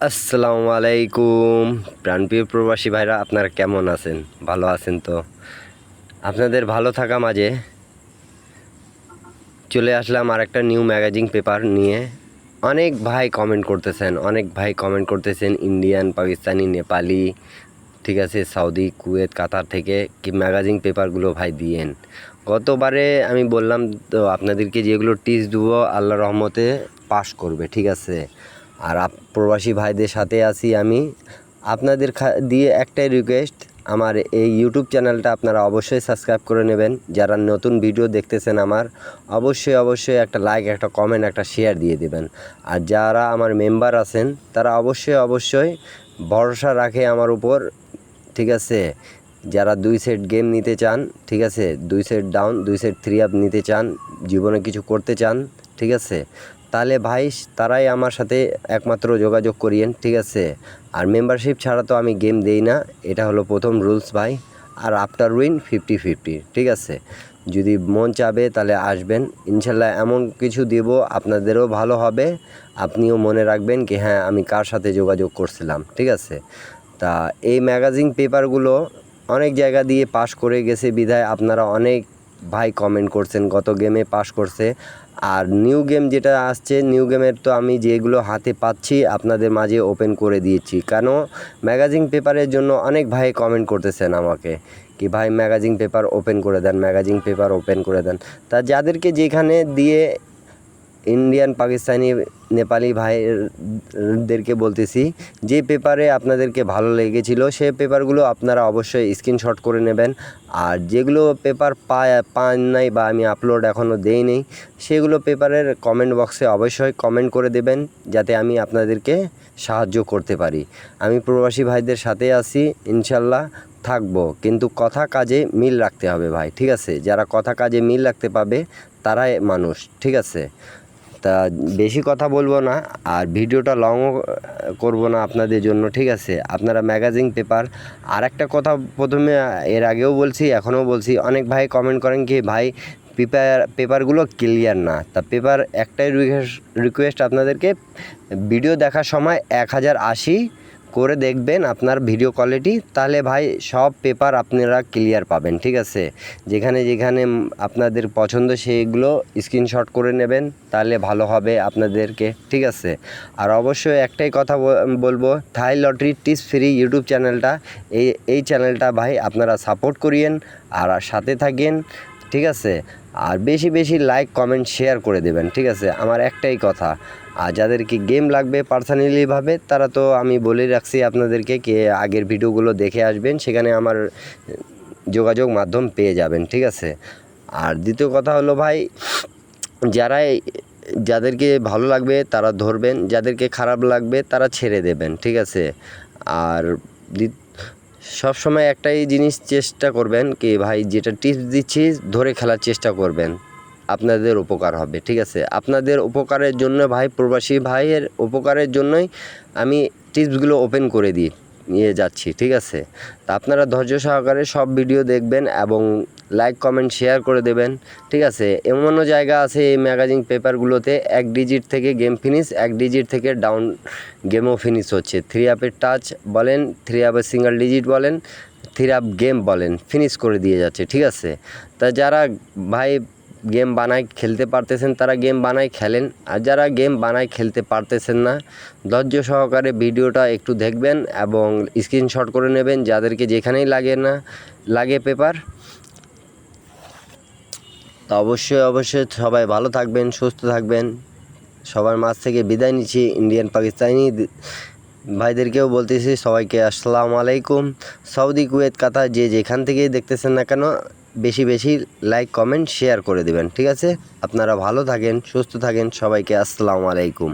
আসসালামু আলাইকুম প্রাণপ্রিয় প্রবাসী ভাইরা, আপনারা কেমন আছেন? ভালো আছেন তো? আপনাদের ভালো থাকা মাঝে চলে আসলাম আর একটা নিউ ম্যাগাজিন পেপার নিয়ে। অনেক ভাই কমেন্ট করতেছেন ইন্ডিয়ান, পাকিস্তানি, নেপালি, ঠিক আছে, সৌদি, কুয়েত, কাতার থেকে কি ম্যাগাজিন পেপারগুলো ভাই দিয়েন। গতবারে আমি বললাম তো আপনাদেরকে যেগুলো টিপস দেবো আল্লাহর রহমতে পাস করবে, ঠিক আছে। আর প্রবাসী ভাইদের সাথে আছি আমি। আপনাদের দিয়ে একটাই রিকোয়েস্ট, আমার এই ইউটিউব চ্যানেলটা আপনারা অবশ্যই সাবস্ক্রাইব করে নেবেন। যারা নতুন ভিডিও দেখতেছেন আমার, অবশ্যই একটা লাইক, একটা কমেন্ট, একটা শেয়ার দিয়ে দেবেন। আর যারা আমার মেম্বার আছেন তারা অবশ্যই ভরসা রাখে আমার উপর, ঠিক আছে। যারা 2 সেট গেম নিতে চান, ঠিক আছে, 2 সেট ডাউন, 2 সেট 3 আপ নিতে চান, জীবনে কিছু করতে চান, ঠিক আছে, তাহলে ভাই তারাই আমার সাথে একমাত্র যোগাযোগ করিয়েন, ঠিক আছে। আর মেম্বারশিপ ছাড়া তো আমি গেম দেই না, এটা হলো প্রথম রুলস ভাই। আর আফটার উইন 50-50, ঠিক আছে। যদি মন চাবে তাহলে আসবেন, ইনশাল্লাহ এমন কিছু দেব আপনাদেরও ভালো হবে, আপনিও মনে রাখবেন কি হ্যাঁ আমি কার সাথে যোগাযোগ করছিলাম, ঠিক আছে। তা এই ম্যাগাজিন পেপারগুলো অনেক জায়গা দিয়ে পাস করে গেছে বিধায় আপনারা অনেক ভাই কমেন্ট করছেন গত গেমে পাস করছে। আর নিউ গেম যেটা আসছে, নিউ গেমের তো আমি যেগুলো হাতে পাচ্ছি আপনাদের মাঝে ওপেন করে দিয়েছি। কেন ম্যাগাজিন পেপারের জন্য অনেক ভাই কমেন্ট করতেছেন আমাকে কি ভাই ম্যাগাজিন পেপার ওপেন করে দেন, ম্যাগাজিন পেপার ওপেন করে দেন। তা যাদেরকে যেখানে দিয়ে ইন্ডিয়ান, পাকিস্তানি, নেপালি ভাইদেরকে বলতেছি যে পেপারে আপনাদেরকে ভালো লেগেছিল সে পেপারগুলো আপনারা অবশ্যই স্ক্রিনশট করে নেবেন। আর যেগুলো পেপার পান নাই বা আমি আপলোড এখনও দেইনি, সেগুলো পেপারের কমেন্ট বক্সে অবশ্যই কমেন্ট করে দেবেন যাতে আমি আপনাদেরকে সাহায্য করতে পারি। আমি প্রবাসী ভাইদের সাথে আছি, ইনশাল্লাহ থাকবো, কিন্তু কথা কাজে মিল রাখতে হবে ভাই, ঠিক আছে। যারা কথা কাজে মিল রাখতে পারবে তারাই মানুষ, ঠিক আছে। তা বেশি কথা বলবো না আর ভিডিওটা লংও করব না আপনাদের জন্য, ঠিক আছে। আপনারা ম্যাগাজিন পেপার, আর একটা কথা প্রথমে এর আগেও বলছি এখনও বলছি, অনেক ভাই কমেন্ট করেন কি ভাই পেপারগুলো ক্লিয়ার না। তা পেপার একটাই রিকোয়েস্ট আপনাদেরকে, ভিডিও দেখার সময় 1080 করে দেখবেন আপনার ভিডিও কোয়ালিটি, তাহলে ভাই সব পেপার আপনারা ক্লিয়ার পাবেন, ঠিক আছে। যেখানে আপনাদের পছন্দ সেইগুলো স্ক্রিনশট করে নেবেন, তাহলে ভালো হবে আপনাদেরকে, ঠিক আছে। আর অবশ্যই একটাই কথা বলবো, থাই লটারি টিপস ফ্রি ইউটিউব চ্যানেলটা, এই চ্যানেলটা ভাই আপনারা সাপোর্ট করিয়েন আর সাথে থাকেন, ঠিক আছে। আর বেশি লাইক, কমেন্ট, শেয়ার করে দেবেন, ঠিক আছে। আমার একটাই কথা, আর যাদেরকে গেম লাগবে পার্সোনালিভাবে তারা তো আমি বলে রাখছি আপনাদেরকে কি আগের ভিডিওগুলো দেখে আসবেন, সেখানে আমার যোগাযোগ মাধ্যম পেয়ে যাবেন, ঠিক আছে। আর দ্বিতীয় কথা হলো ভাই, যাদেরকে ভালো লাগবে তারা ধরবেন, যাদেরকে খারাপ লাগবে তারা ছেড়ে দেবেন, ঠিক আছে। আর সবসময় একটাই জিনিস চেষ্টা করবেন কি ভাই, যেটা টিপস দিচ্ছি ধরে খেলার চেষ্টা করবেন, আপনাদের উপকার হবে, ঠিক আছে। আপনাদের উপকারের জন্য ভাই, প্রবাসী ভাইয়ের উপকারের জন্যই আমি টিপসগুলো ওপেন করে নিয়ে যাচ্ছি, ঠিক আছে। তা আপনারা ধৈর্য সহকারে সব ভিডিও দেখবেন এবং লাইক, কমেন্ট, শেয়ার করে দেবেন, ঠিক আছে। এমনও জায়গা আছে এই ম্যাগাজিন পেপারগুলোতে 1 ডিজিট থেকে গেম ফিনিশ, 1 ডিজিট থেকে ডাউন গেমও ফিনিশ হচ্ছে। 3 আপের টাচ বলেন, 3 আপের সিঙ্গেল ডিজিট বলেন, 3 আপ গেম বলেন, ফিনিশ করে দিয়ে যাচ্ছে, ঠিক আছে। তা যারা ভাই গেম বানায় খেলতে পারতেছেন তারা গেম বানায় খেলেন, আর যারা গেম বানায় খেলতে পারতেছেন না, ধৈর্য সহকারে ভিডিওটা একটু দেখবেন এবং স্ক্রিনশট করে নেবেন যাদেরকে যেখানেই লাগে পেপার। তা অবশ্যই সবাই ভালো থাকবেন, সুস্থ থাকবেন। সবার মাঝ থেকে বিদায় নিচ্ছি। ইন্ডিয়ান, পাকিস্তানি ভাইদেরকেও বলতেছি সবাইকে আসসালামু আলাইকুম। সৌদি, কুয়েত, কাতার যে যেখান থেকেই দেখতেছেন না কেন, বেশি লাইক, কমেন্ট, শেয়ার করে দেবেন, ঠিক আছে। আপনারা ভালো থাকেন, সুস্থ থাকেন, সবাইকে আসসালামু আলাইকুম।